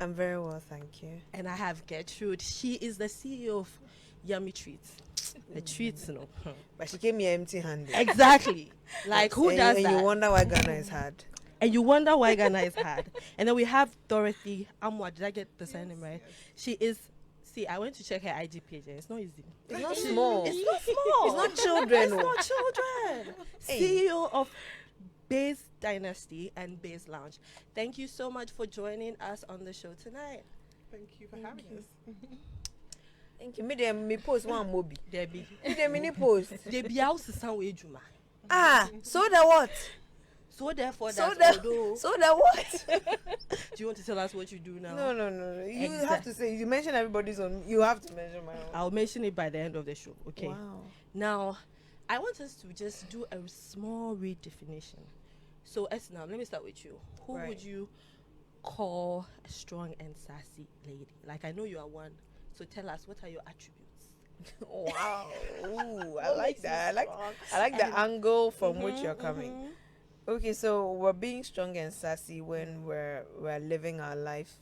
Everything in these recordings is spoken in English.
I'm very well, thank you. And I have Gertrude. She is the CEO of Yummy Treats. The treats, no. But she came here empty-handed. Exactly. Like, who does and that? you wonder why Ghana is hard. And you wonder why Ghana is hard. And then we have Dorothy Amwa. Did I get the surname right? Yes. She is. See, I went to check her IG page, and it's not easy. It's not small. It's not small. It's not children. It's not children. CEO of Base Dynasty and Base Lounge. Thank you so much for joining us on the show tonight. Thank you for having us. Thank you. Me post one mobi. Debbie. Me mini post. Debbie house sound ejuma. So the what? So therefore So that the what? Do you want to tell us what you do now? No. You have to say. You mention everybody's on. You have to mention my own. I'll mention it by the end of the show. Okay. Wow. Now, I want us to just do a small redefinition. So, now let me start with you. Who would you call a strong and sassy lady? Like, I know you are one. So tell us, what are your attributes? Wow. Ooh, I like that. I like the angle from which you're coming. Okay, so we're being strong and sassy when we're living our lives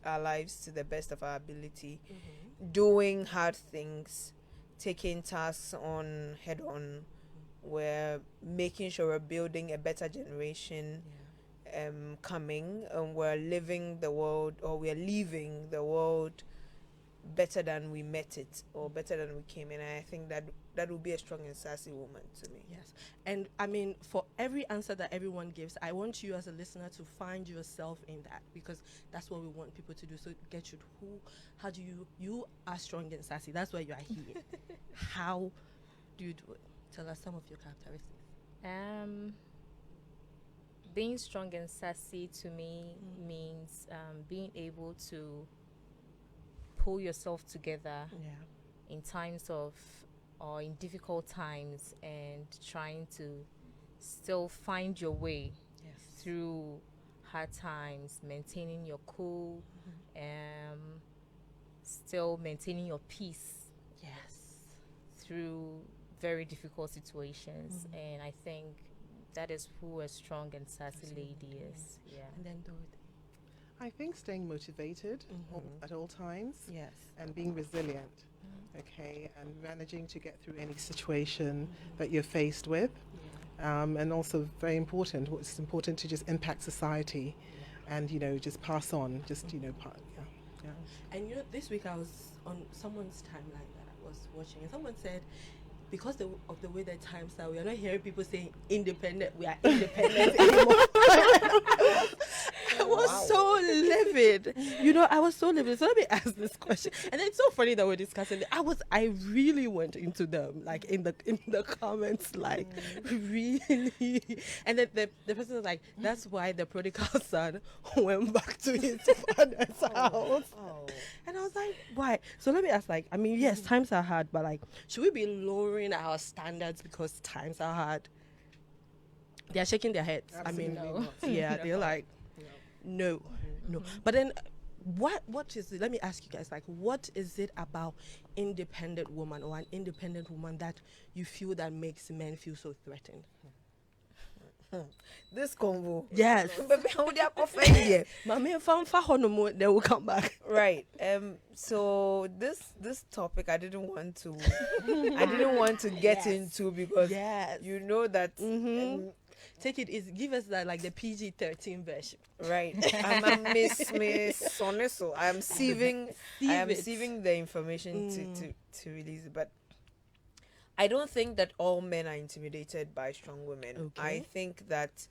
to the best of our ability, doing hard things, taking tasks on head on. We're making sure we're building a better generation coming, and we're living the world, or we're leaving the world better than we met it, or better than we came in. And I think that would be a strong and sassy woman to me. Yes. And I mean, for every answer that everyone gives, I want you as a listener to find yourself in that, because that's what we want people to do. So Gertrude, how do you are strong and sassy. That's why you are here. How do you do it? Tell us some of your characteristics. Being strong and sassy to me means being able to pull yourself together in times of, or in difficult times, and trying to still find your way through hard times, maintaining your cool, still maintaining your peace through very difficult situations. And I think that is who a strong and sassy lady is. And then Dorothy. I think staying motivated at all times, and being resilient, and managing to get through any situation that you're faced with, and also very important. It's important to just impact society, and just pass on, And this week I was on someone's timeline that I was watching, and someone said, because of the way the times are, we are not hearing people saying independent. We are independent anymore. I was so livid. I was so livid. So let me ask this question. And it's so funny that we're discussing it. I really went into them, like in the comments, like really. And then the person was like, that's why the prodigal son went back to his father's house. And I was like, why? So let me ask, yes, times are hard, but should we be lowering our standards because times are hard? They're shaking their heads. Absolutely not. They're like, no. But then what is it? Let me ask you guys, what is it about independent woman, or an independent woman, that you feel that makes men feel so threatened? This convo. Yes. They will come back. Right. So this topic I didn't want to get into, because you know that take it easy. Give us that, the PG-13 version. Right. I'm Miss Soneso. I am sieving the information to release it, but I don't think that all men are intimidated by strong women. Okay. I think that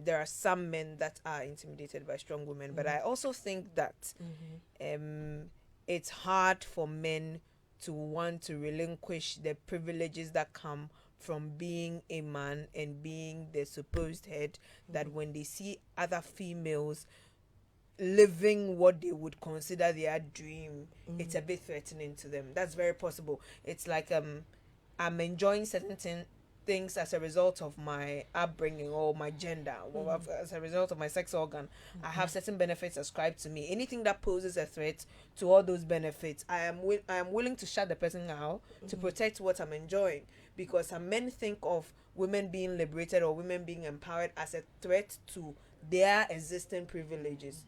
there are some men that are intimidated by strong women, but I also think that it's hard for men to want to relinquish the privileges that come from being a man and being the supposed head, that when they see other females living what they would consider their dream, it's a bit threatening to them. That's very possible. It's like I'm enjoying certain things as a result of my upbringing or my gender, or as a result of my sex organ. I have certain benefits ascribed to me. Anything that poses a threat to all those benefits, I am willing to shut the person out to protect what I'm enjoying, because some men think of women being liberated or women being empowered as a threat to their existing privileges.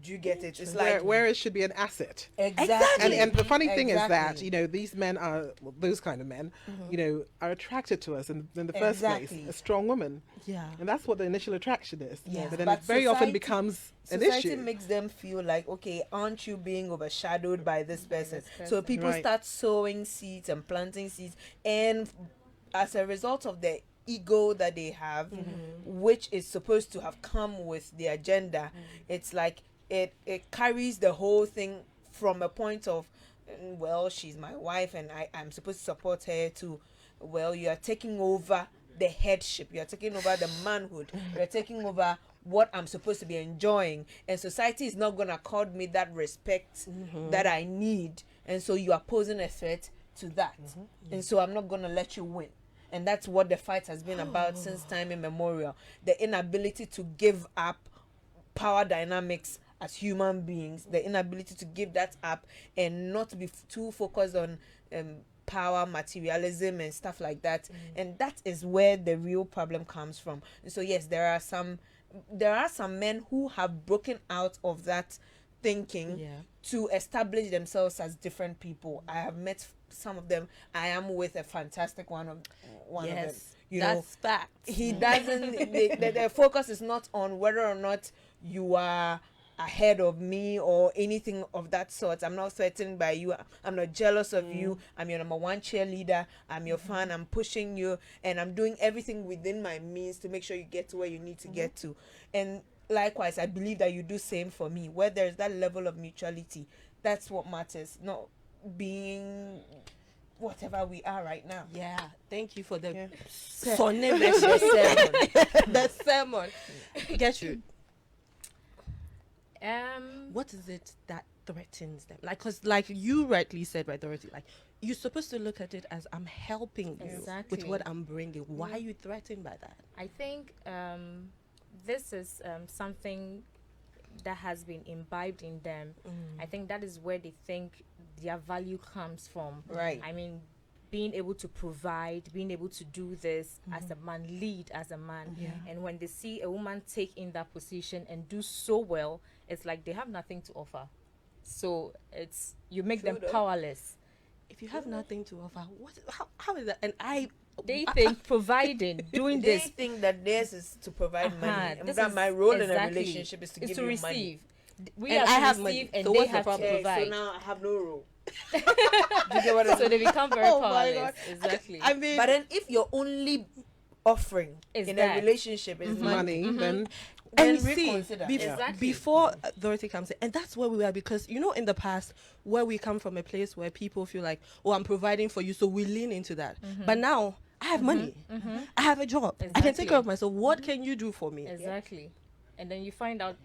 Do you get it? It's where, like where it should be an asset. exactly. And the funny thing is that, Exactly. you know, these men are, well, those kind of men, you know, are attracted to us in the first place. Exactly. A strong woman. Yeah. And that's what the initial attraction is. Yes, But then but it very often society- becomes an Society issue. makes them feel like, okay, aren't you being overshadowed by this person? this So person. people Right. start sowing seeds and planting seeds, and as a result of the ego that they have, which is supposed to have come with the agenda, it's like it carries the whole thing from a point of, well, she's my wife and I'm supposed to support her, to, well, you are taking over the headship, you're taking over the manhood, you're taking over what I'm supposed to be enjoying, and society is not gonna accord me that respect that I need, and so you are posing a threat to that, and so I'm not gonna let you win. And that's what the fight has been about since time immemorial. The inability to give up power dynamics as human beings, the inability to give that up and not be too focused on power, materialism and stuff like that. And that is where the real problem comes from. And so yes, there are some men who have broken out of that thinking to establish themselves as different people. I have met some of them. I am with a fantastic one of them. You know, That's fact. he doesn't. The focus is not on whether or not you are ahead of me or anything of that sort. I'm not threatened by you. I'm not jealous of you. I'm your number one cheerleader. I'm your fan. I'm pushing you, and I'm doing everything within my means to make sure you get to where you need to get to. And likewise, I believe that you do same for me. Where there's that level of mutuality, that's what matters. Not being whatever we are right now. Yeah, thank you for the Yeah. sonny message. The sermon. Get you. What is it that threatens them? Like, cause like you rightly said, right, Dorothy, like you're supposed to look at it as I'm helping you Exactly. with what I'm bringing. Why are you threatened by that? I think this is something that has been imbibed in them. I think that is where they think their value comes from. Right. I mean, being able to provide, being able to do this as a man, lead as a man. And when they see a woman take in that position and do so well, it's like they have nothing to offer. So it's, you make them powerless. If you have nothing to offer, how is that? And They think providing, doing They this, think that theirs is to provide money, and this that is my role in a exactly, relationship is to give you receive. money. We And have I to have receive, money. and So they what's the have to problem? Okay, provide. so now I have no role. Do you get what I So mean? they become very Oh my powerless. God. Exactly. I mean, But then if your only offering Is in that. a relationship is money, Then then and see, reconsider. Exactly. before Dorothy comes in, and that's where we are, because you know in the past where we come from, a place where people feel like, oh, I'm providing for you, so we lean into that. But now I have money, I have a job, I can take Exactly. care of myself. What can you do for me? Exactly. And then you find out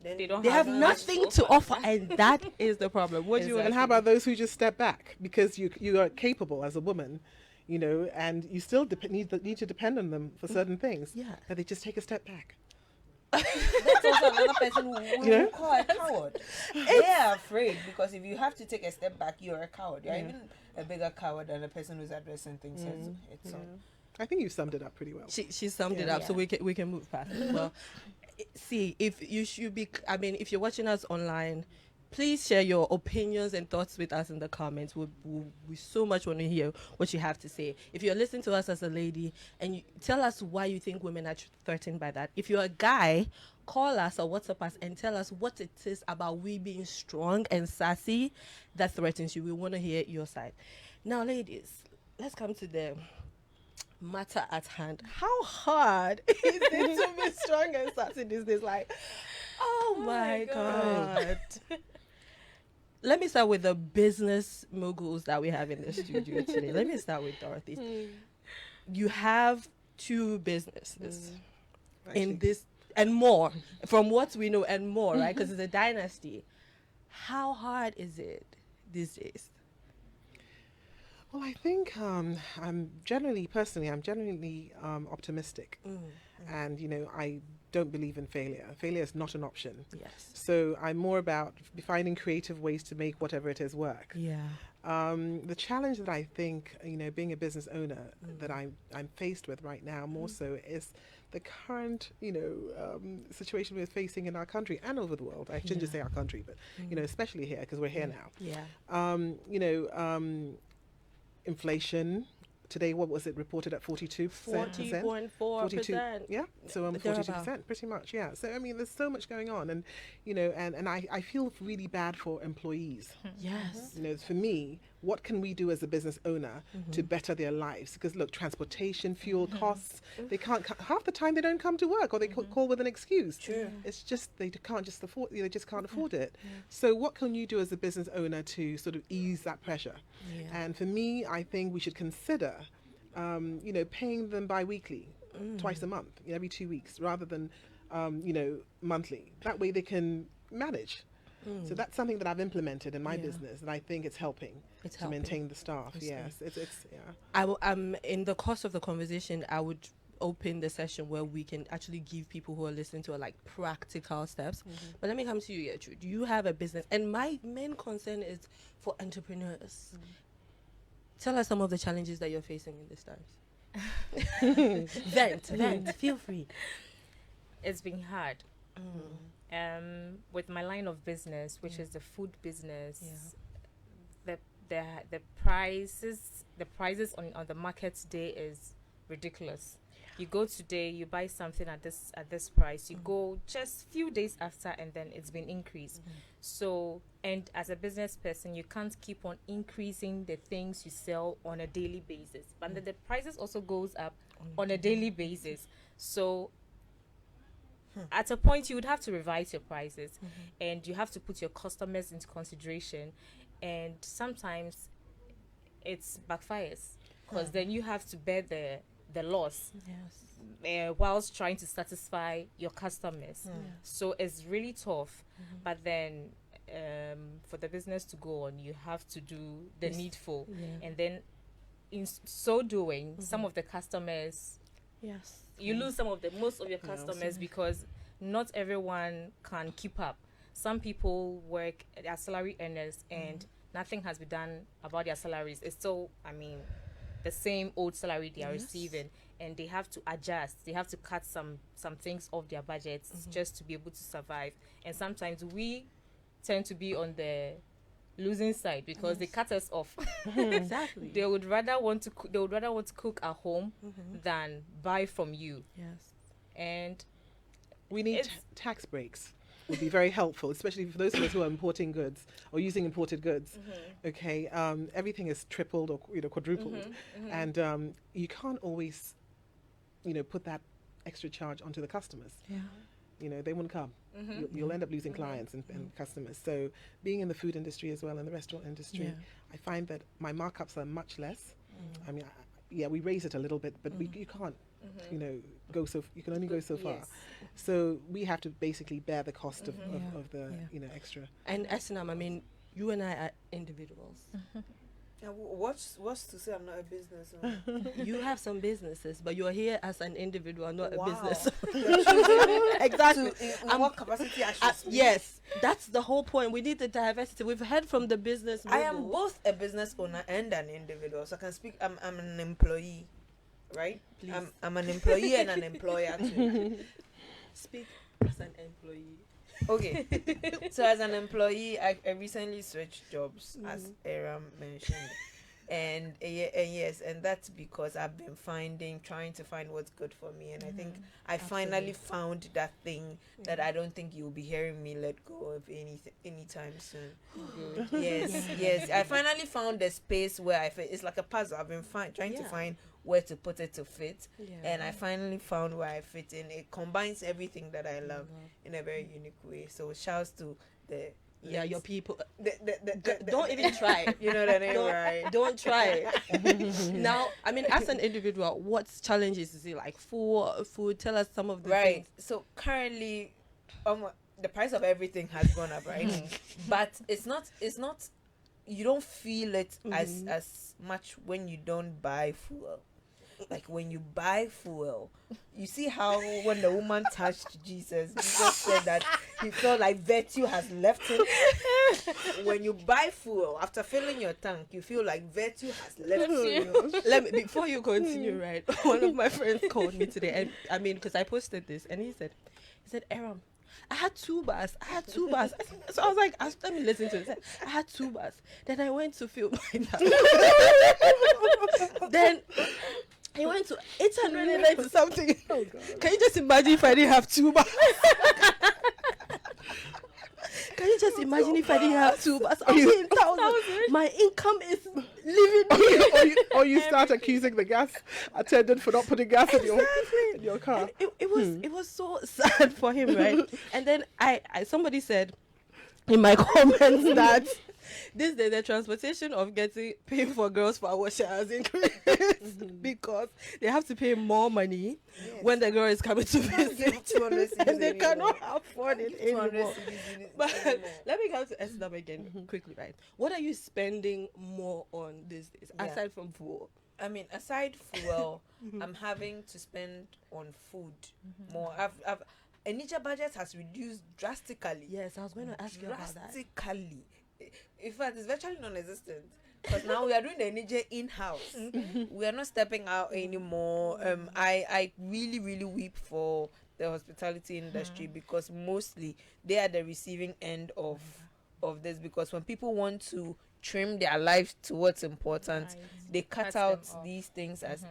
Then they don't They have much nothing to offer, and that is the problem. What do you want? And how about those who just step back because you are capable as a woman, you know, and you still need to depend on them for certain things. Yeah. That they just take a step back. that's also another person who Yeah. will call a coward. They are afraid because if you have to take a step back, you're a coward. You're even a bigger coward than a person who's addressing things. It's all. I think you summed it up pretty well. She summed it up, so we can move past it. Well, see, if you should be, I mean, if you're watching us online, please share your opinions and thoughts with us in the comments. We so much want to hear what you have to say. If you're listening to us as a lady, and you tell us why you think women are threatened by that. If you're a guy, call us or WhatsApp us and tell us what it is about we being strong and sassy that threatens you. We want to hear your side. Now, ladies, let's come to the matter at hand. How hard is it to be strong and sassy these days? Like, oh my God. Let me start with the business moguls that we have in the studio today. Let me start with Dorothy. You have 2 businesses in this and more, from what we know, and more, right? Because it's a dynasty. How hard is it these days? Well, I think I'm generally optimistic, and you know I don't believe in failure. Failure is not an option. Yes. So I'm more about finding creative ways to make whatever it is work. Yeah. The challenge that I think, you know, being a business owner that I'm faced with right now more so is the current, situation we're facing in our country and over the world. I shouldn't just say our country, but, especially here, because we're here now. Yeah. Inflation. Today, what was it reported at 42%? 40.4%. Yeah, so 42%, pretty much. Yeah. So I mean, there's so much going on, and and I feel really bad for employees. Yes. For me, what can we do as a business owner to better their lives? Because look, transportation, fuel costs, they can't. Half the time they don't come to work, or they call with an excuse. True. It's just they can't just afford. They just can't afford it. So what can you do as a business owner to sort of ease that pressure? And for me, I think we should consider, paying them bi-weekly, twice a month, every 2 weeks, rather than, monthly. That way they can manage. So that's something that I've implemented in my business, and I think it's helping to maintain the staff. Yes, it's in the course of the conversation, I would open the session where we can actually give people who are listening to like practical steps. But let me come to you, Gertrude. You have a business, and my main concern is for entrepreneurs. Tell us some of the challenges that you're facing in these times. Vent, feel free. It's been hard. With my line of business, which is the food business, the prices on the market today is ridiculous. You go today, you buy something at this price. You go just few days after, and then it's been increased. So, and as a business person, you can't keep on increasing the things you sell on a daily basis. But the prices also goes up on a daily basis. So, at a point, you would have to revise your prices, and you have to put your customers into consideration. And sometimes it's backfires, because then you have to bear the loss whilst trying to satisfy your customers. So it's really tough. But then for the business to go on, you have to do the needful. And then in so doing, some of the customers, you lose most of your customers, because not everyone can keep up. Some people work as salary earners, and nothing has been done about their salaries. It's still, the same old salary they are receiving, and they have to adjust. They have to cut some things off their budgets just to be able to survive. And sometimes we tend to be on the losing side, because they cut us off. Exactly. They would rather want to cook at home than buy from you. And we need tax breaks. Would be very helpful, especially for those of us who are importing goods or using imported goods. Okay, everything is tripled or quadrupled, and you can't always, put that extra charge onto the customers. They won't come. You'll end up losing clients and customers. So, being in the food industry as well, in the restaurant industry, I find that my markups are much less. We raise it a little bit, but you can't. You can only go so far. So we have to basically bear the cost of the extra. And Esinam, you and I are individuals. What's to say I'm not a business owner? You have some businesses, but you're here as an individual, not a business. Exactly. In what capacity I should speak? Yes, that's the whole point. We need the diversity. We've heard from the business. I am both a business owner and an individual, so I can speak. I'm an employee, right? Please. I'm an employee and an employer too. Speak as an employee. Okay. So as an employee, I recently switched jobs, as Eyram mentioned. And yes, and that's because I've been trying to find what's good for me. And I think I finally found that thing that I don't think you'll be hearing me let go of anytime soon. Yes. I finally found a space where it's like a puzzle. I've been trying to find where to put it to fit. And I finally found where I fit in. It combines everything that I love in a very unique way. So shouts to the your people. Don't even try. You know what I mean? Right? Don't try. Now, as an individual, what challenges is it like? Food. Tell us some of the things. So currently, the price of everything has gone up, right? But it's not. You don't feel it as much when you don't buy fuel. Like when you buy fuel, you see how when the woman touched Jesus said that he felt like virtue has left him. When you buy fuel, after filling your tank, you feel like virtue has left you. Before you continue, right? One of my friends called me today, and I mean, because I posted this, and he said, Eyram, I had 2 bars. So I was like, let me listen to it. I had 2 bars. Then I went to fill my tank. Then he went to 890 something. Oh, God. Can you just imagine if I didn't have 2 bars? Can you just imagine if I didn't have 2 bars? My income is living. or you start accusing the gas attendant for not putting gas in your car. And it was so sad for him, right? And then somebody said in my comments that this day the transportation of paying for girls for our share has increased because they have to pay more money when the girl is coming to visit and they cannot afford it anymore. But let me come to Esther again quickly, right? What are you spending more on these days aside from fuel? I mean, aside fuel, I'm having to spend on food more. A Niger budget has reduced drastically. Yes, I was going to ask you about that. Drastically. In fact, it's virtually non-existent. Because now we are doing the Niger in-house. We are not stepping out anymore. I really, really weep for the hospitality industry because mostly they are the receiving end of this. Because when people want to trim their lives to what's important, they cut out these things as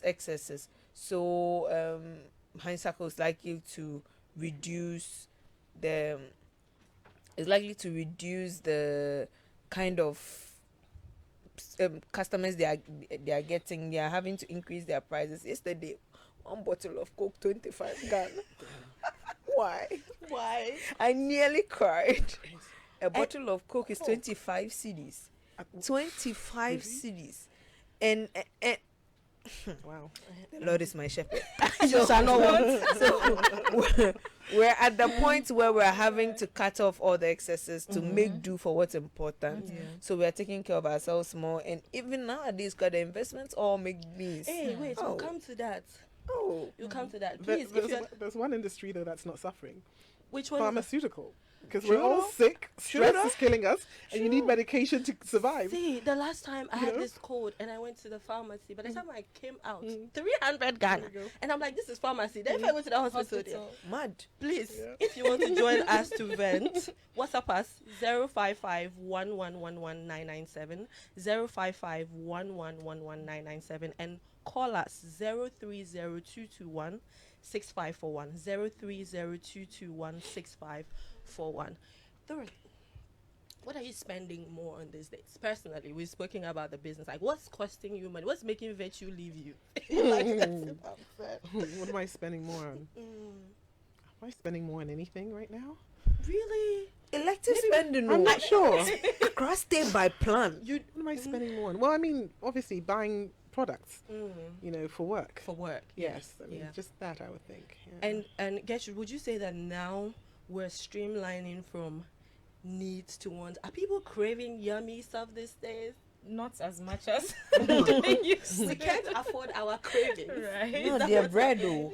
excesses. So Honeysuckle is likely to reduce the kind of customers they are getting. They are having to increase their prices. Yesterday, 1 bottle of Coke 25 Ghana. Why? I nearly cried. A bottle of Coke is 25 cedis. 25 cedis. And wow. The Lord is my shepherd. So we're at the point where we're having to cut off all the excesses to make do for what's important. So we're taking care of ourselves more. And even nowadays, the investments all make beans. Hey, wait, we'll come to that. You'll come to that. Please, there's one industry though that's not suffering. Which one? Pharmaceutical. Because we're all sick, stress is killing us, and you need medication to survive. See, the last time I had this cold and I went to the pharmacy, by the time I came out, 300 Ghana. And I'm like, this is pharmacy. Then if I went to the hospital. Mad. Please, if you want to join us to vent, WhatsApp us 055 1111997, 055 1111997, and call us 030221 6541, 030221 6541. Thoroughly, what are you spending more on these days? Personally, we've spoken about the business. Like, what's costing you money? What's making virtue leave you? What am I spending more on? Am I spending more on anything right now? Really? Elective spending? I'm not sure. Across stay by plan. What am I spending more on? Well, I mean, obviously buying products, for work. For work, yes. I mean, just that, I would think. Yeah. And Gertrude, would you say that now we're streamlining from needs to wants? Are people craving yummy stuff these days? Not as much as we can't afford our cravings. Right. No, they're bread though.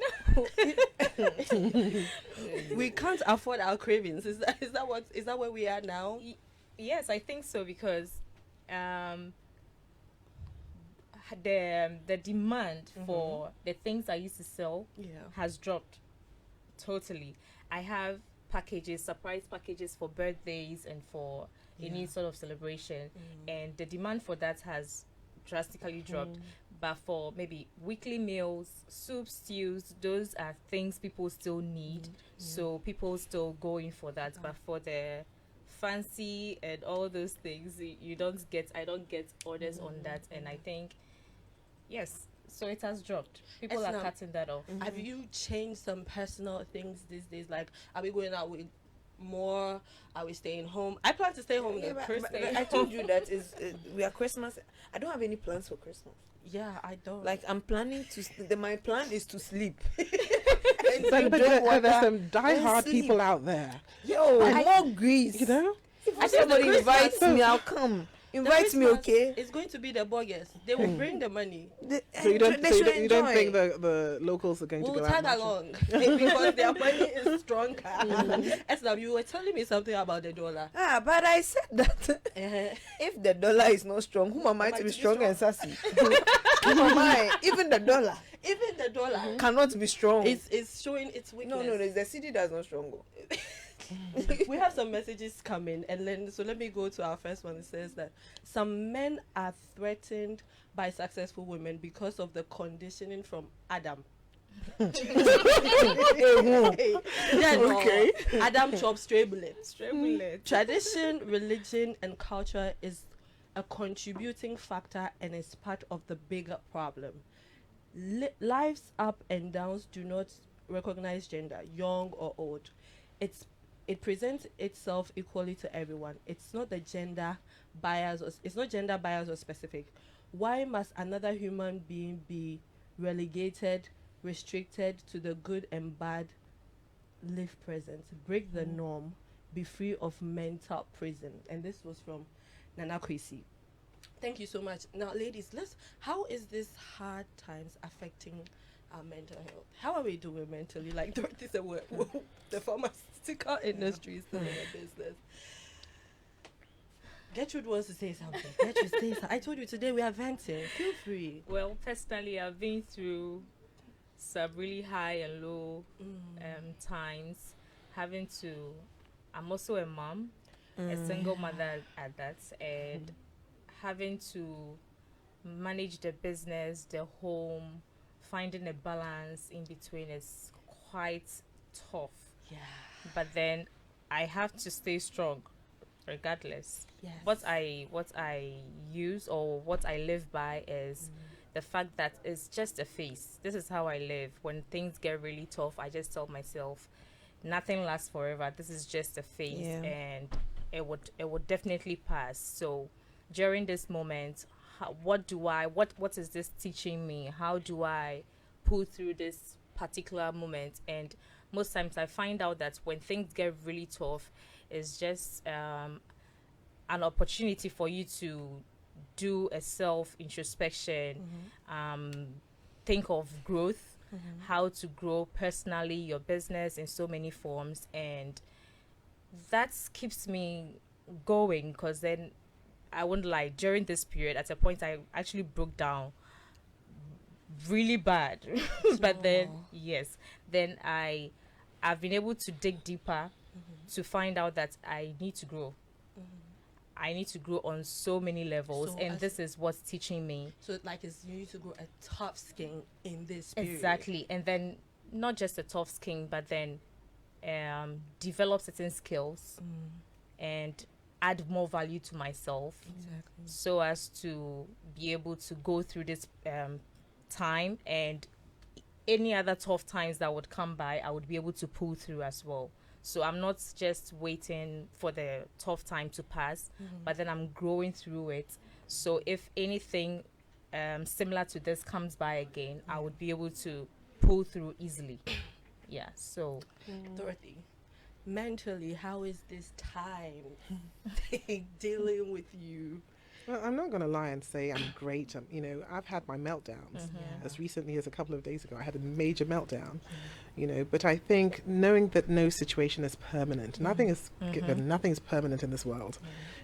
We can't afford our cravings. Is that where we are now? Yes, I think so, because the demand for the things I used to sell has dropped totally. I have surprise packages for birthdays and for any sort of celebration, and the demand for that has drastically dropped. But for maybe weekly meals, soups, stews, those are things people still need, so people still go in for that. But for the fancy and all those things, I don't get orders on that, and I think so it has dropped. People are cutting that off. Have you changed some personal things these days? Like, are we going out with more? Are we staying home? I plan to stay home the first day. I told you that we are Christmas. I don't have any plans for Christmas. Yeah, I don't. Like, I'm planning to. My plan is to sleep. But there's some die-hard people out there. Yo, I'm more grease. You know? If somebody invites me, I'll come. Invite me, okay? It's going to be the bogus. They will bring the money. So you don't think the locals are going to go out? We'll tag along because their money is stronger. Eslam, you were telling me something about the dollar. But I said that if the dollar is not strong, who am I to be strong and sassy? Who am I? Even the dollar cannot be strong. It's showing its weakness. No, the city does not strong. We have some messages coming, and then so let me go to our first one. It says that some men are threatened by successful women because of the conditioning from Adam. Okay. Adam chops stray bullets. Tradition, religion, and culture is a contributing factor and is part of the bigger problem. Life's up and downs do not recognize gender, young or old. It presents itself equally to everyone. It's not gender bias or specific. Why must another human being be relegated, restricted to the good and bad? Live present, break the norm, be free of mental prison. And this was from Nana Kwesi. Thank you so much. Now, ladies, how is this hard times affecting our mental health? How are we doing mentally? Like Dorothy said, the pharmaceutical industry is still in a business. Gertrude wants to say something. Gertrude, say something. I told you today we are venting. Feel free. Well, personally, I've been through some really high and low times. I'm also a mom, a single mother at that, and having to manage the business, the home, finding a balance in between is quite tough. Yeah. But then I have to stay strong regardless. Yes. What I use or what I live by is the fact that it's just a phase. This is how I live. When things get really tough, I just tell myself nothing lasts forever. This is just a phase, and it would definitely pass. So during this moment, what is this teaching me? How do I pull through this particular moment? And most times I find out that when things get really tough, it's just an opportunity for you to do a self introspection, think of growth, how to grow personally, your business in so many forms, and that keeps me going. Because then I won't lie, during this period, at a point I actually broke down really bad. But then I've been able to dig deeper to find out that I need to grow. I need to grow on so many levels, and this is what's teaching me. So you need to grow a tough skin in this period. Exactly. And then not just a tough skin, but then develop certain skills and add more value to myself, so as to be able to go through this time, and any other tough times that would come by, I would be able to pull through as well. So I'm not just waiting for the tough time to pass, but then I'm growing through it. So if anything similar to this comes by again, I would be able to pull through easily. Yeah. So Dorothy, mentally, how is this time dealing with you? Well, I'm not going to lie and say I'm great. I've had my meltdowns. As recently as a couple of days ago, I had a major meltdown. But I think knowing that no situation is permanent, nothing is given, nothing is permanent in this world,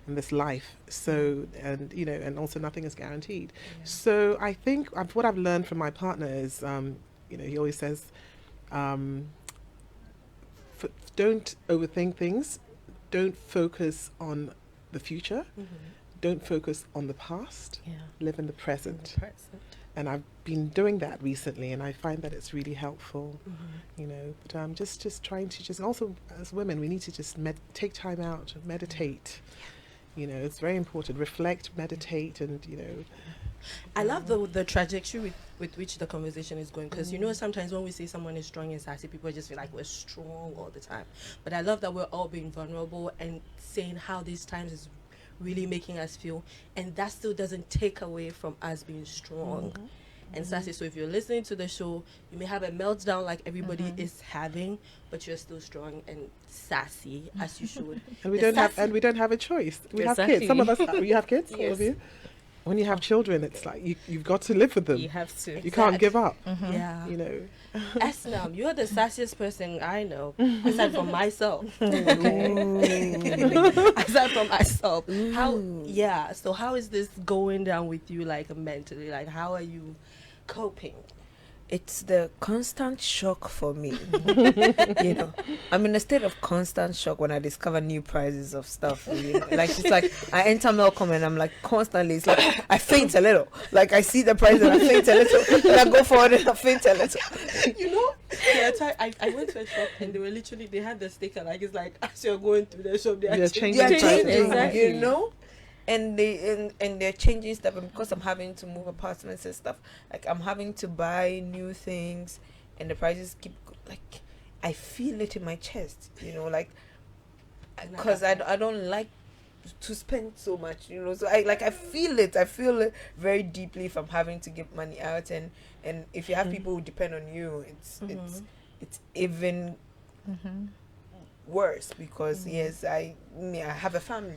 in this life. So, and also nothing is guaranteed. So I think what I've learned from my partner is, he always says, don't overthink things. Don't focus on the future. Don't focus on the past. Live in the present. And I've been doing that recently, and I find that it's really helpful. But I'm just trying to also, as women, we need to just take time out, meditate. It's very important. Reflect, meditate, and I love the trajectory with which the conversation is going, because sometimes when we say someone is strong and sassy, people just feel like we're strong all the time. But I love that we're all being vulnerable and saying how these times is really making us feel, and that still doesn't take away from us being strong. and sassy. So if you're listening to the show, you may have a meltdown like everybody is having, but you're still strong and sassy as you should. And we don't have a choice. We have kids. Some of us you have kids, all of you. When you have children, it's like you've got to live with them. You have to. You can't give up. Yeah. You know. Esnam, you're the sassiest person I know, aside from myself. Aside from myself. So how is this going down with you, like, mentally? Like, how are you coping? It's the constant shock for me. I'm in a state of constant shock when I discover new prices of stuff. Like, it's like I enter Melcom and I'm like constantly, it's like I faint a little. Like, I see the price and I faint a little. And I go forward and I faint a little. I went to a shop and they had the sticker, like, it's like as you're going through the shop, they're changing exactly. And they're changing stuff, and because I'm having to move apartments and stuff, like I'm having to buy new things, and the prices keep like I feel it in my chest, like because I don't like to spend so much, so I feel it very deeply if I'm having to give money out, and if you have people who depend on you, it's even worse, because yes, I have a family,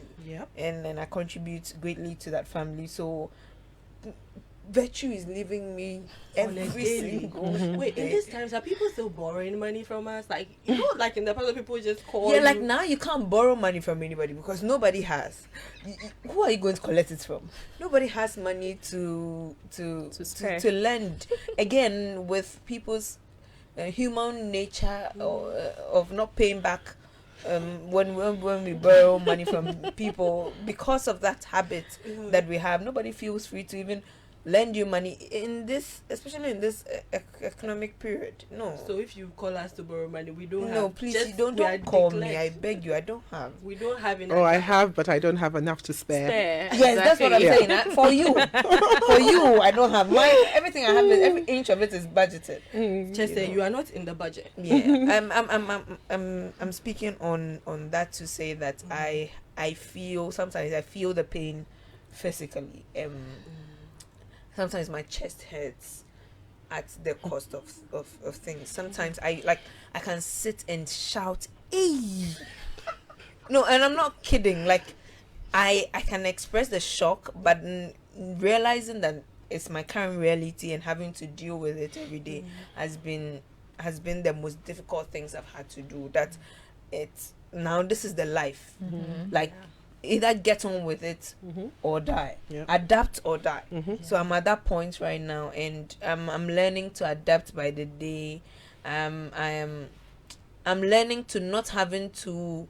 and I contribute greatly to that family, so virtue is leaving me every single Wait, in these times, are people still borrowing money from us? Like, like in the past, people just call like now you can't borrow money from anybody because nobody has. Who are you going to collect it from? Nobody has money to lend. Again, with people's human nature of not paying back when we borrow money from people, because of that habit that we have, nobody feels free to even lend you money especially in this economic period. No. So if you call us to borrow money, we don't have. No, please, don't call me. I beg you. I don't have. We don't have enough. Oh, I have, but I don't have enough to spare. Yes, that's what I'm saying. For you, I don't have. Everything I have, every inch of it is budgeted. Just say you are not in the budget. Yeah, I'm speaking on that to say that I feel sometimes I feel the pain physically. Sometimes my chest hurts at the cost of things. Sometimes I can sit and shout, "Hey!" No, and I'm not kidding. Like, I can express the shock, but realizing that it's my current reality and having to deal with it every day has been the most difficult things I've had to do. That this is the life. Like, either get on with it or die. Adapt or die. So I'm at that point right now, and I'm learning to adapt by the day. I'm learning to not having to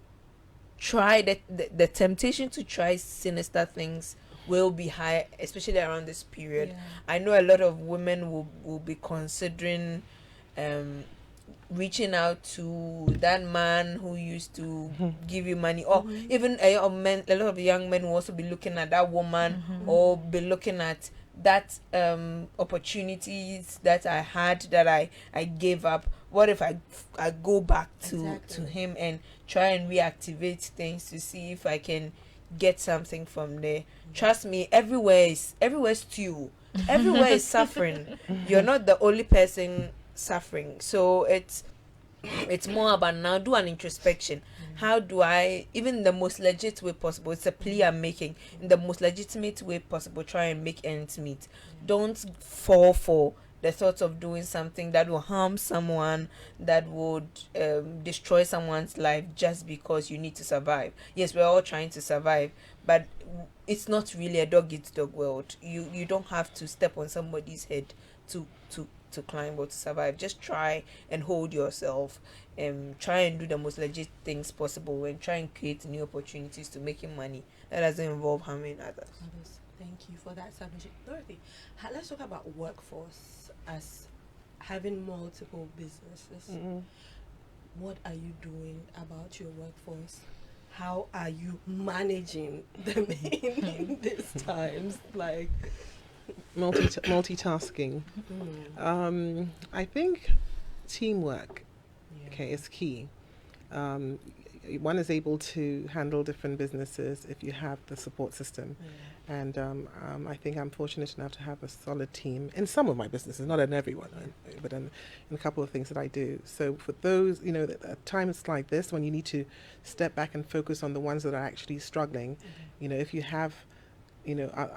try the temptation to try sinister things will be high, especially around this period. I know a lot of women will be considering reaching out to that man who used to give you money, or even a lot of young men will also be looking at that woman, or be looking at that opportunities that I had that I gave up. What if I go back to him and try and reactivate things to see if I can get something from there? Trust me, everywhere is stew. Everywhere is suffering. You're not the only person suffering. So it's more about now do an introspection. How do I, even in the most legit way possible, it's a plea I'm making, in the most legitimate way possible, try and make ends meet. Don't fall for the thought of doing something that will harm someone, that would destroy someone's life just because you need to survive. Yes, we're all trying to survive, but it's not really a dog eat dog world. You don't have to step on somebody's head to climb or to survive. Just try and hold yourself, and try and do the most legit things possible, and try and create new opportunities to making money that doesn't involve harming others. Thank you for that submission. Dorothy, let's talk about workforce as having multiple businesses. What are you doing about your workforce? How are you managing them in these times? Like, multitasking. I think teamwork, is key. one is able to handle different businesses if you have the support system. And I think I'm fortunate enough to have a solid team in some of my businesses, not in everyone, but in a couple of things that I do. So for those, at times like this, when you need to step back and focus on the ones that are actually struggling, if you have,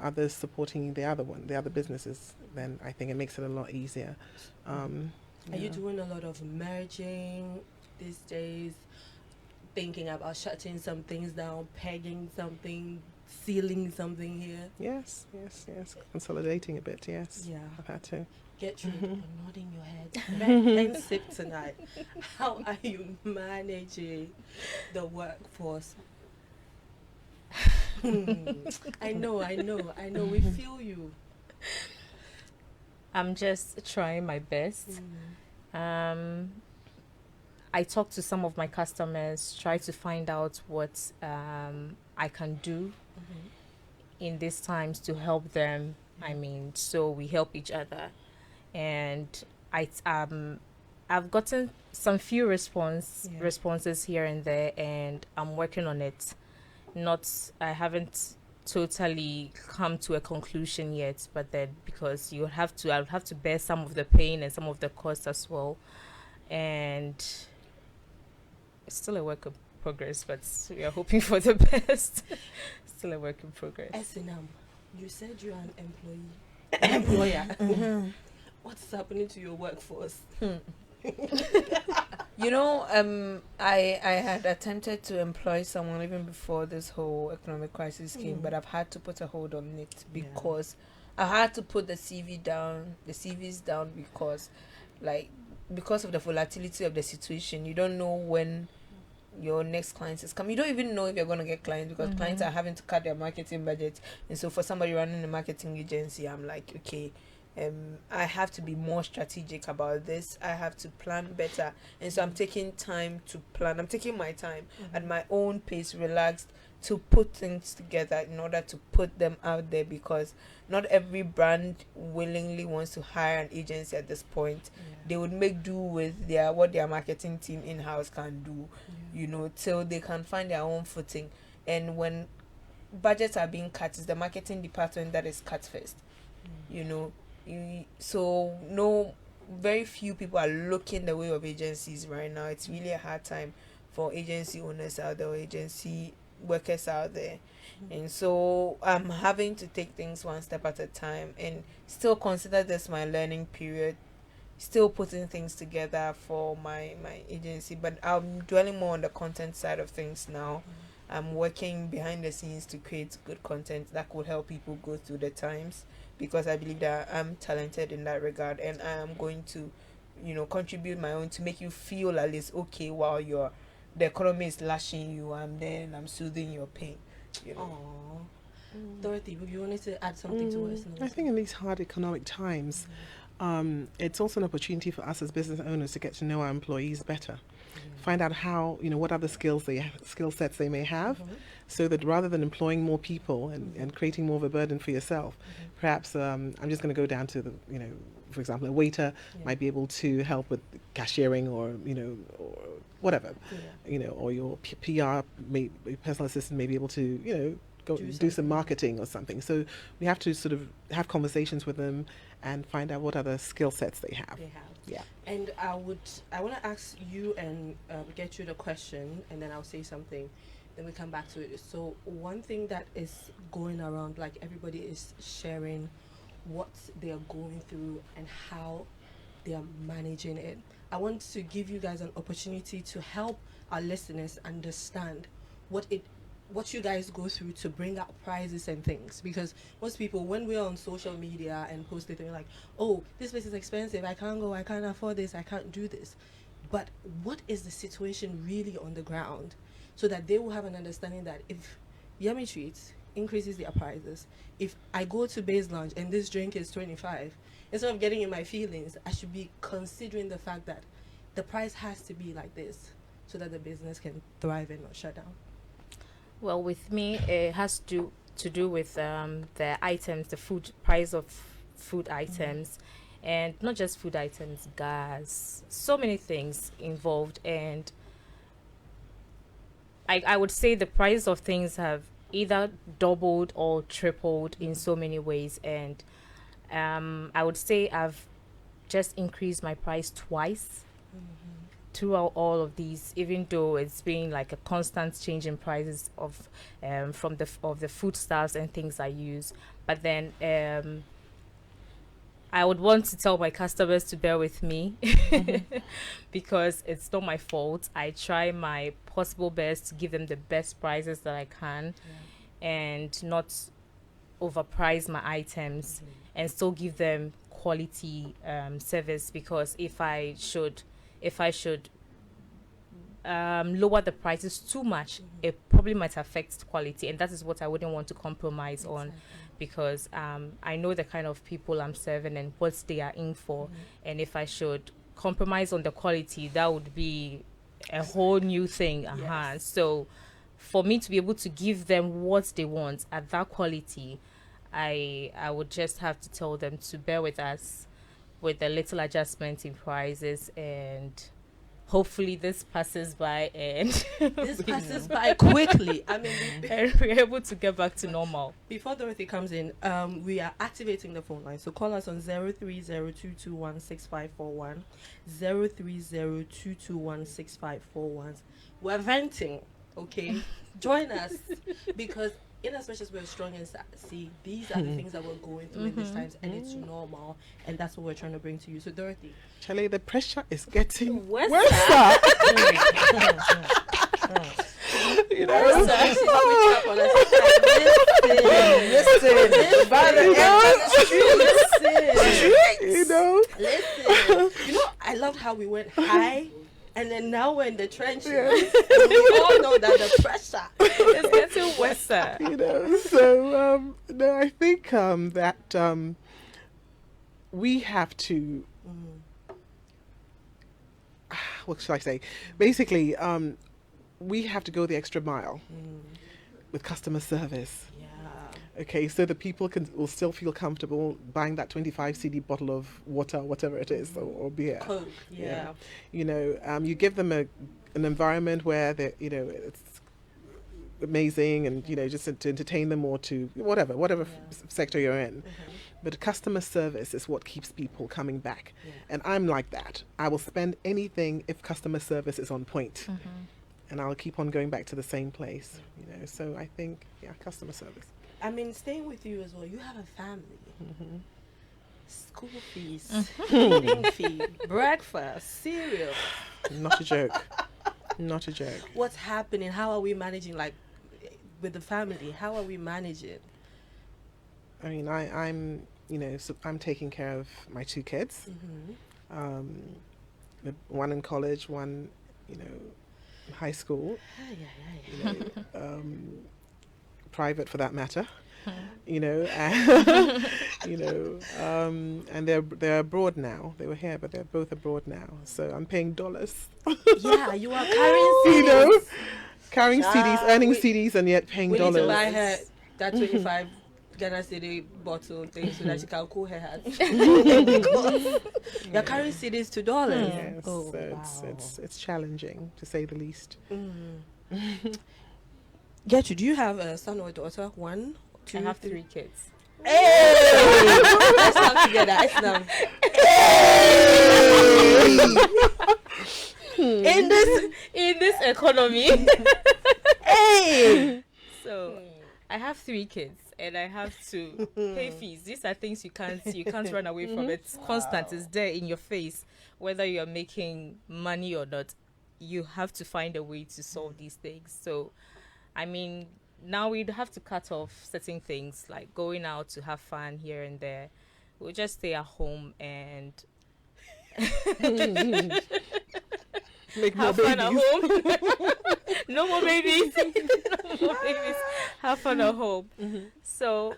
others supporting the other businesses, then I think it makes it a lot easier. Are you doing a lot of merging these days? Thinking about shutting some things down, pegging something, sealing something here? Yes. Consolidating a bit, yes. Yeah. I've had to. Gertrude, you're nodding your head. Red sip tonight. How are you managing the workforce? I know. We feel you. I'm just trying my best. I talk to some of my customers, try to find out what I can do in these times to help them. I mean, so we help each other. And I've gotten some few responses here and there, and I'm working on it. I haven't totally come to a conclusion yet, but then because I'll have to bear some of the pain and some of the cost as well. And it's still a work in progress, but we are hoping for the best. Still a work in progress. Esinam, you said you're an employer. What's happening to your workforce? I had attempted to employ someone even before this whole economic crisis came, but I've had to put a hold on it because I had to put the CVs down because of the volatility of the situation. You don't know when your next clients is coming. You don't even know if you're going to get clients because clients are having to cut their marketing budget. And so for somebody running a marketing agency, I'm like, okay, I have to be more strategic about this. I have to plan better. And so I'm taking time to plan. I'm taking my time at my own pace, relaxed, to put things together in order to put them out there, because not every brand willingly wants to hire an agency at this point. They would make do with what their marketing team in-house can do, till they can find their own footing. And when budgets are being cut, it's the marketing department that is cut first. So no, very few people are looking the way of agencies right now. It's really a hard time for agency owners out there, or agency workers out there. And so I'm having to take things one step at a time and still consider this my learning period, still putting things together for my agency. But I'm dwelling more on the content side of things now. I'm working behind the scenes to create good content that could help people go through the times, because I believe that I'm talented in that regard, and I am going to contribute my own to make you feel at least okay while the economy is lashing you, and then I'm soothing your pain. Dorothy, you wanted to add something to us? I think in these hard economic times, it's also an opportunity for us as business owners to get to know our employees better. Find out how, what other skill sets they may have, so that rather than employing more people and creating more of a burden for yourself, perhaps I'm just going to go down to the, for example, a waiter might be able to help with cashiering, or whatever, or your PR, personal assistant may be able to, go do some marketing or something. So we have to sort of have conversations with them and find out what other skill sets they have. Yeah. And I want to ask you and get you the question, and then I'll say something, then we come back to it. So one thing that is going around, like everybody is sharing what they are going through and how they are managing it. I want to give you guys an opportunity to help our listeners understand what you guys go through to bring out prices and things, because most people, when we're on social media and post it, they're like, oh, this place is expensive, I can't go, I can't afford this, I can't do this. But what is the situation really on the ground, so that they will have an understanding that if Yummy Treats increases their prices, if I go to Base Lounge and this drink is 25, instead of getting in my feelings, I should be considering the fact that the price has to be like this so that the business can thrive and not shut down. Well, with me, it has to do with the items, the food price of food items, and not just food items, gas, so many things involved. And I would say the price of things have either doubled or tripled in so many ways, and I would say I've just increased my price twice throughout all of these, even though it's been like a constant change in prices of from the foodstuffs and things I use. But then I would want to tell my customers to bear with me because it's not my fault. I try my possible best to give them the best prices that I can and not overprice my items and still give them quality service, because if I should lower the prices too much, it probably might affect quality, and that is what I wouldn't want to compromise on, because I know the kind of people I'm serving and what they are in for, and if I should compromise on the quality, that would be a whole new thing. So for me to be able to give them what they want at that quality, I would just have to tell them to bear with us with a little adjustment in prices, and hopefully this passes by and this passes by quickly. I mean, and we're able to get back to normal. Before Dorothy comes in, we are activating the phone line. So call us on 030-221-6541, 030-221-6541. We're venting, okay? Join us, because in as much as we're strong and sassy, these are the things that we're going through in these times, and it's normal, and that's what we're trying to bring to you. So Dorothy, Charlie, the pressure is getting worse. You know, you know, I loved how we went high, and then now we're in the trenches. Yes. And we all know that the pressure It's getting worse. You know, so no, I think that we have to. What should I say? Basically, we have to go the extra mile with customer service. Okay, so the people will still feel comfortable buying that 25 cedi bottle of water, whatever it is, or beer. Coke, You know, you give them an environment where they, you know, it's amazing, and you know, just to entertain them, or to whatever sector you're in. But customer service is what keeps people coming back, and I'm like that. I will spend anything if customer service is on point. And I'll keep on going back to the same place, you know. So I think, customer service. I mean, staying with you as well, you have a family. School fees, feeding fee, breakfast, cereal. Not a joke. Not a joke. What's happening? How are we managing, like, with the family? How are we managing? I mean, I'm, you know, so I'm taking care of my two kids. One in college, one, you know, high school. You know, private for that matter. You know, you know, and they're abroad now. They were here, but they're both abroad now. So I'm paying dollars. Yeah, you are carrying CDs. You know, carrying CDs, earning CDs, and yet paying dollars. We need to buy her that 25 Ghana cedi bottle thing so that she can cool her hat. Because you're carrying CDs to dollars. Yes, Oh, so wow. it's challenging, to say the least. Gertrude, do you have a son or a daughter? 1, 2, I have 3 kids. Hey! Let's come together. Let's come. Hey! In this economy. Hey! So I have 3 kids and I have to pay fees. These are things you can't run away from. It's constant. It's there in your face. Whether you're making money or not, you have to find a way to solve these things. So, I mean, now we'd have to cut off certain things like going out to have fun here and there. We'll just stay at home and Make more have fun at babies. home. No more babies. No more babies. Have fun at home. So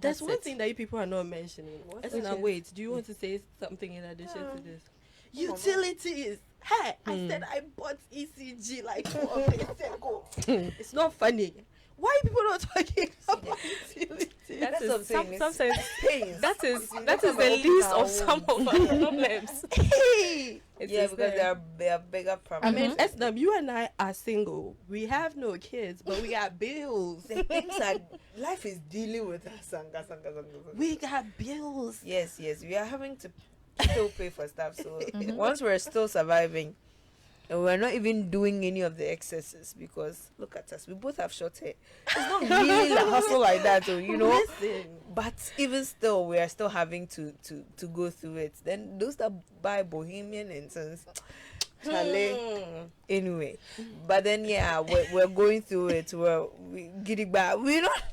There's that's one it. thing that you people are not mentioning. Now, wait, do you want to say something in addition to this? Utilities. Hey, I said I bought ECG like 2 days ago. It's not funny. Why are people not talking about utilities? That's what I'm saying. Sometimes Pains. that is the least of some of our problems. Hey! Yeah, because there are bigger I problems. mean, Esnam, you and I are single. We have no kids, but we got bills. The things are, life is dealing with us. We got bills. Yes, we are having to still pay for stuff. So once we're still surviving, and we're not even doing any of the excesses, because look at us, we both have short hair. It's not really a hustle like that, so, you know. Listen. But even still, we are still having to go through it. Then those that buy Bohemian incense, anyway. But then we're going through it. We getting back. We not.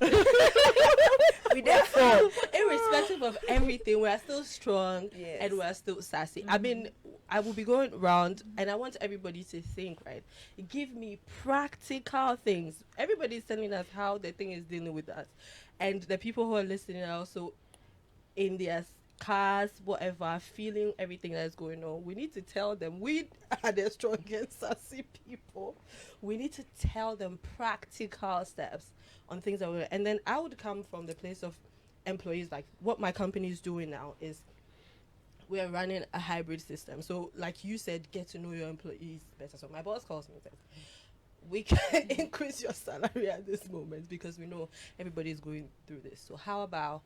We therefore, irrespective of everything, we are still strong, yes, and we are still sassy. I mean, I will be going around, and I want everybody to think, right? Give me practical things. Everybody's telling us how the thing is dealing with us, and the people who are listening are also in their cars, whatever, feeling everything that's going on. We need to tell them we are the strong and sassy people. We need to tell them practical steps on things that we're, and then I would come from the place of employees. Like what my company is doing now is we're running a hybrid system. So like you said, get to know your employees better. So my boss calls me and says, we can increase your salary at this moment because we know everybody's going through this. So how about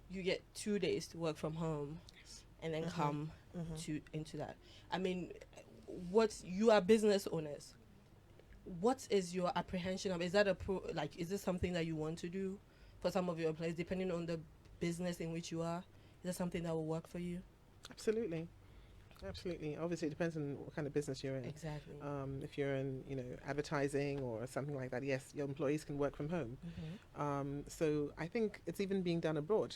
you get 2 days to work from home and then come into that? I mean, you are business owners. What is your apprehension of? Is that is this something that you want to do for some of your employees, depending on the business in which you are? Is that something that will work for you? Absolutely. Obviously, it depends on what kind of business you're in. Exactly. If you're in, advertising or something like that, yes, your employees can work from home. So I think it's even being done abroad.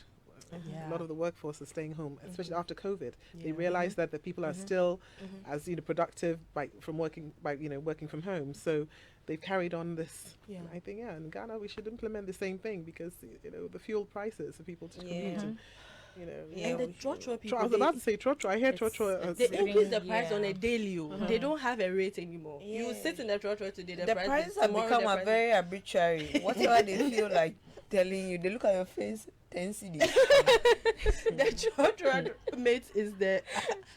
A lot of the workforce is staying home, especially after COVID. They realize that the people are still as productive from working from home. So they've carried on this. I think in Ghana we should implement the same thing, because the fuel prices for people to commute. And the trotro people, I was about to say trotro. I hear trotro. They increase the price on a daily. They don't have a rate anymore. You sit in the trotro today, the prices have become very arbitrary. Whatever they feel like telling you, they look at your face. 10 cedis. The trotro mate is the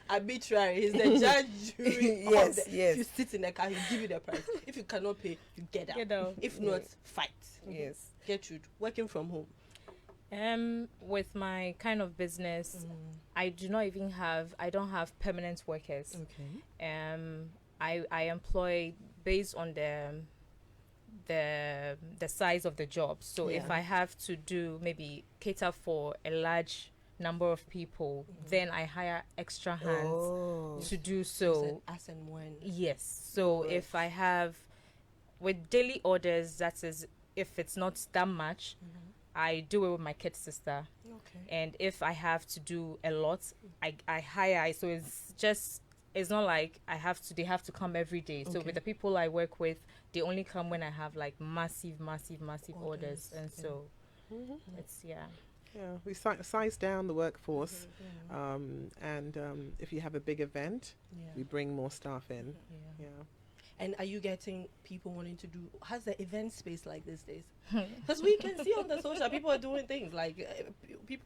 arbitrary. He's the judge. Yes. If you sit in the car, he'll give you the price. If you cannot pay, you get out. If not, fight. Yes. Gertrude, working from home. With my kind of business, I don't have permanent workers. Okay. I employ based on the size of the job. So if I have to do maybe cater for a large number of people, then I hire extra hands to do so. As and when. Yes. So if I have with daily orders, that is, if it's not that much, I do it with my kid sister. Okay. And if I have to do a lot, I hire. So it's not like they have to come every day. So with the people I work with, they only come when I have like massive orders. And so it's we size down the workforce, and if you have a big event, we bring more staff in. And are you getting people wanting to do? How's the event space like these days? Because we can see on the social, people are doing things like people.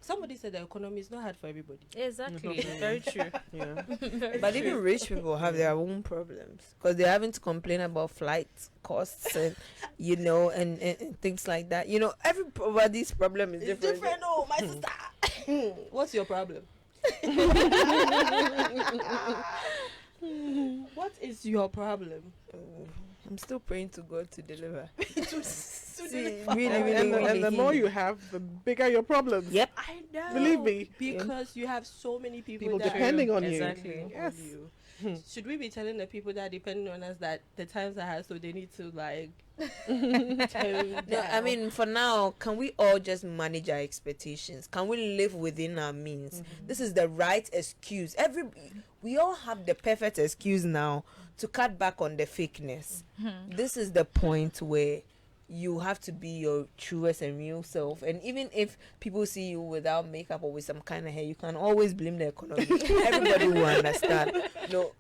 Somebody said the economy is not hard for everybody. Exactly. Very true. But even rich people have their own problems, because they're having to complain about flight costs and and things like that. Everybody's problem is different. It's different. Oh, my sister. What's your problem? What is your problem? I'm still praying to God to deliver. And the more you have, the bigger your problems. Yep. I know. Believe me. Because you have so many people that depending on exactly. you. Yes. Should we be telling the people that are depending on us that the times are hard, so they need to No, I mean, for now, can we all just manage our expectations? Can we live within our means? This is the right excuse. We all have the perfect excuse now to cut back on the fakeness. This is the point where you have to be your truest and real self. And even if people see you without makeup or with some kind of hair, you can always blame the economy. Everybody will understand. No,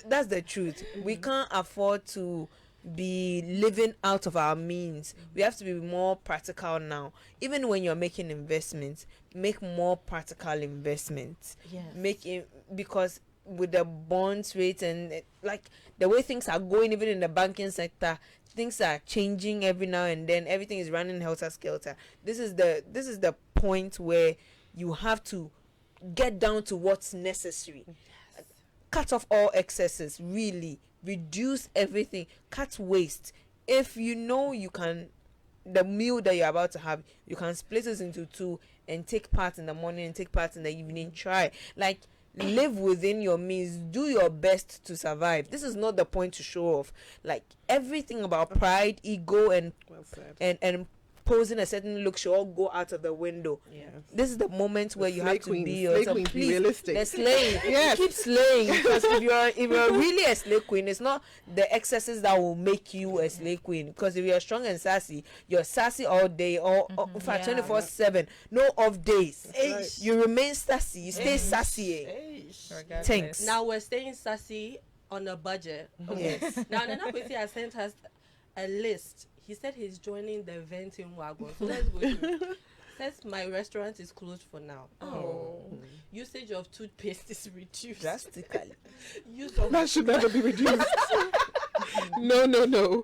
that's the truth. We can't afford to be living out of our means. We have to be more practical now. Even when you're making investments, make more practical investments. Yes. Make it, because with the bonds rate and like the way things are going, even in the banking sector, things are changing every now and then. Everything is running helter skelter. This is the point where you have to get down to what's necessary. Yes. Cut off all excesses, really. Reduce everything. Cut waste. If you know you can, the meal that you're about to have, you can split it into two and take part in the morning and take part in the evening. Try. Like, live within your means. Do your best to survive. This is not the point to show off. Like, everything about pride, ego, and Well said. and posing a certain look should all go out of the window. Yes. This is the moment where you have to be yourself. Queens, Please, realistic. the slaying. Yes. Keep slaying, because if you're really a slay queen, it's not the excesses that will make you a slay queen. Because if you're strong and sassy, you're sassy all day, or in fact 24/7, no off days. Right. You remain sassy. You stay sassy. Regardless. Thanks. Now we're staying sassy on a budget. Okay. Yes. Now Nana Kwesi has sent us a list. He said he's joining the venting wagon. So let's go through. Says my restaurant is closed for now. Oh. Usage of toothpaste is reduced. Drastically. Use of That should never be reduced. No.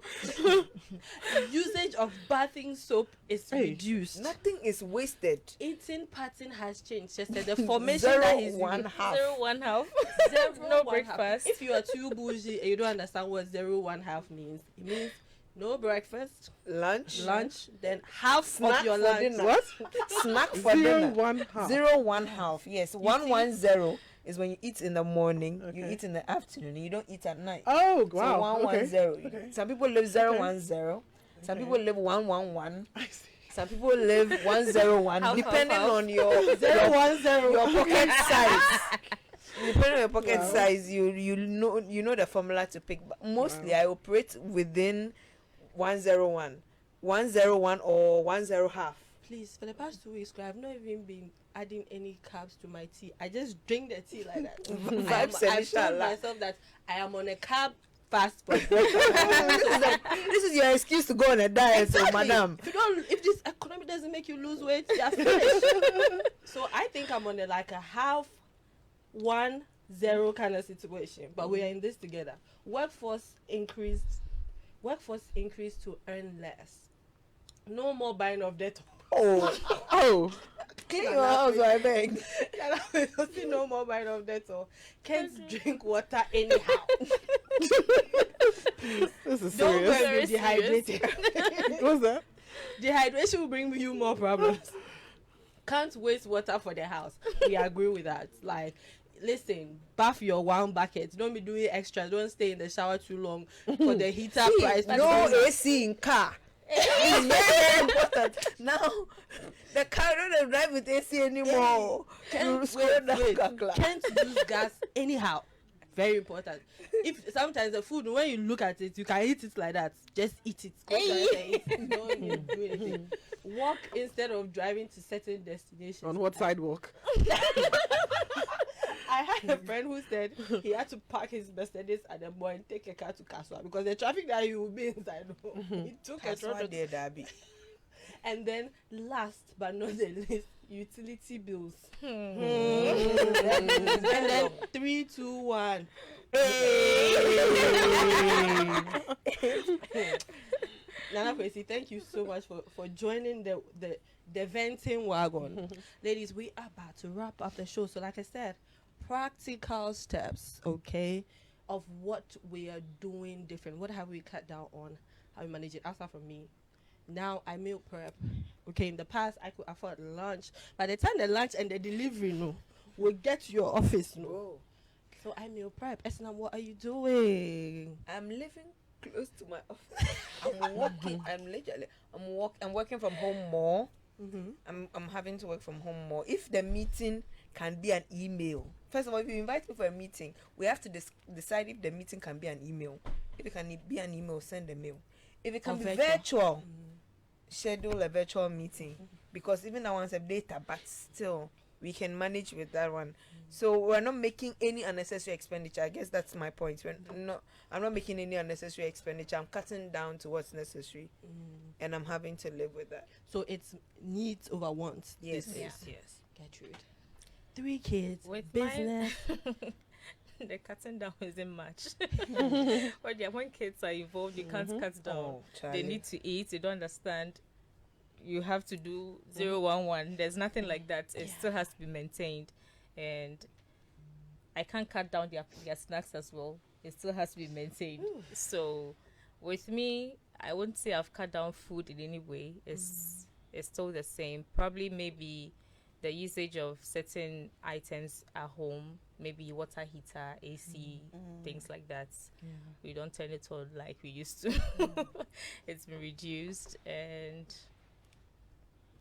usage of bathing soap is Hey. reduced. Nothing is wasted. Eating pattern has changed. She said the formation Zero, that he's one, using- half. 0, 1/2. Zero, No one half. breakfast. If you are too bougie and you don't understand what 0, 1/2 means, it means no breakfast, Lunch. then half Snack of your for lunch. dinner. What? Snack for 0, dinner. 1/2. 0, 1/2. Yes, 110 is when you eat in the morning, you Okay. eat in the afternoon, and you don't eat at night. Oh, So wow. 110. Okay. Some people live 010. Some Okay. people live 111. I see. Some people live 101, Half, depending half. on your 010. your pocket size. Depending on your pocket Wow. size, you know the formula to pick. But mostly, I operate within 101, 101 or 10 half. Please, for the past 2 weeks, I've not even been adding any carbs to my tea. I just drink the tea like that. I've Inshallah. told myself that I am on a carb fast for breakfast. This is your excuse to go on a diet, so Exactly. madam. If this economy doesn't make you lose weight, you're finished. So I think I'm on a half 1-0 kind of situation, but we are in this together. Workforce increased to earn less. No more buying of debt. Oh. Clean your house, I beg. No more buying of debt. Can't drink water anyhow. This is Don't go serious. and be dehydrated. What's that? Dehydration will bring you more problems. Can't waste water for the house. We agree with that. Like, listen, bath your one bucket. Don't be doing extra. Don't stay in the shower too long for the heater price. No AC in car. It's very important. Now, the car don't drive with AC anymore. Can't use gas anyhow. Very important. If sometimes the food, when you look at it, you can eat it like that. Just eat it. Don't do anything. Walk instead of driving to certain destinations. On what sidewalk? I had a friend who said he had to park his Mercedes at the mall and take a car to Kaswa because the traffic that he would be inside. He took a trotro. And then, last but not the least, utility bills. And then 3, 2, 1. Nana Kwesi, thank you so much for joining the venting wagon. Ladies, we are about to wrap up the show. So like I said, practical steps, okay, of what we are doing different. What have we cut down on? How we manage it? Answer from me. Now I meal prep. Okay, in the past I could afford lunch. By the time the lunch and the delivery will get to your office, So I meal prep. Esnam, what are you doing? I'm living close to my office. I'm walking. I'm working from home more. I'm having to work from home more. If the meeting can be an email, first of all, if you invite me for a meeting, we have to decide if the meeting can be an email. If it can be an email, send a mail. If it can be virtual, schedule a virtual meeting, because even that one's a data, but still we can manage with that one. So we're not making any unnecessary expenditure. I guess that's my point. I'm not making any unnecessary expenditure. I'm cutting down to what's necessary, and I'm having to live with that. So it's needs over wants. Yes, Yes. Gertrude. 3 kids, With business. The cutting down isn't much. When kids are involved, you can't cut down. Oh, They need to eat. They don't understand. You have to do 0-1-1. There's nothing like that. It still has to be maintained, and I can't cut down their snacks as well. It still has to be maintained. So, with me, I wouldn't say I've cut down food in any way. It's still the same. Probably maybe the usage of certain items at home, maybe water heater, AC, things like that. We don't turn it on like we used to. It's been reduced, and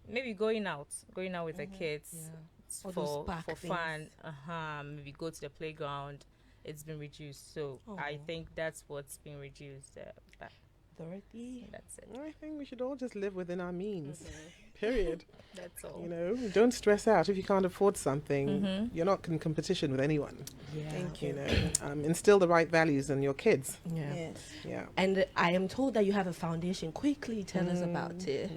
maybe going out with the kids for fun. Maybe go to the playground. It's been reduced, so I think that's what's been reduced. Dorothy, That's it. I think we should all just live within our means. Period. That's all. You know, don't stress out if you can't afford something. You're not in competition with anyone. Thank You you. know, instill the right values in your kids. Yes. Yeah. And I am told that you have a foundation. Quickly tell us about it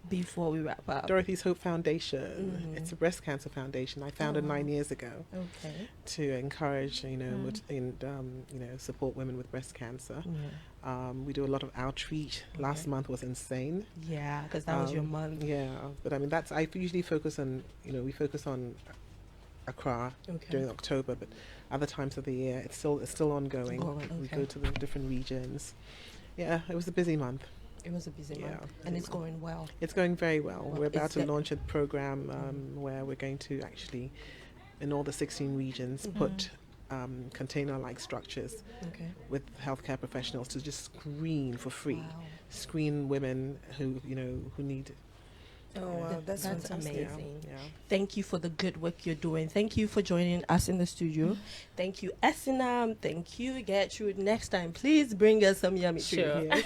before we wrap up. Dorothy's Hope Foundation. It's a breast cancer foundation. I founded 9 years ago Okay. to encourage, support women with breast cancer. We do a lot of outreach. Last month was insane. Yeah, because that was your month. Yeah, but I mean I usually focus on Accra during October, but other times of the year it's still ongoing. We go to the different regions. Yeah, it was a busy month. It was a busy month, and it's going well. It's going very well. We're about to launch a program where we're going to actually, in all the 16 regions, put container-like structures with healthcare professionals to just screen for free. Screen women who need. Oh wow, that's fantastic. amazing. Thank you for the good work you're doing. Thank you for joining us in the studio. Thank you, Esinam. Thank you, Gertrude. Next time, please bring us some yummy treats.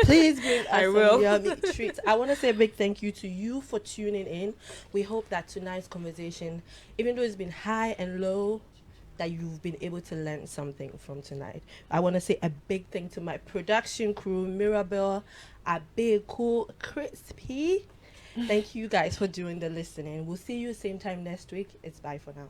Please bring us some yummy treats. I want to say a big thank you to you for tuning in. We hope that tonight's conversation, even though it's been high and low, that you've been able to learn something from tonight. I want to say a big thank to my production crew, Mirabelle, Abeku, Crispy. Thank you guys for doing the listening. We'll see you same time next week. It's bye for now.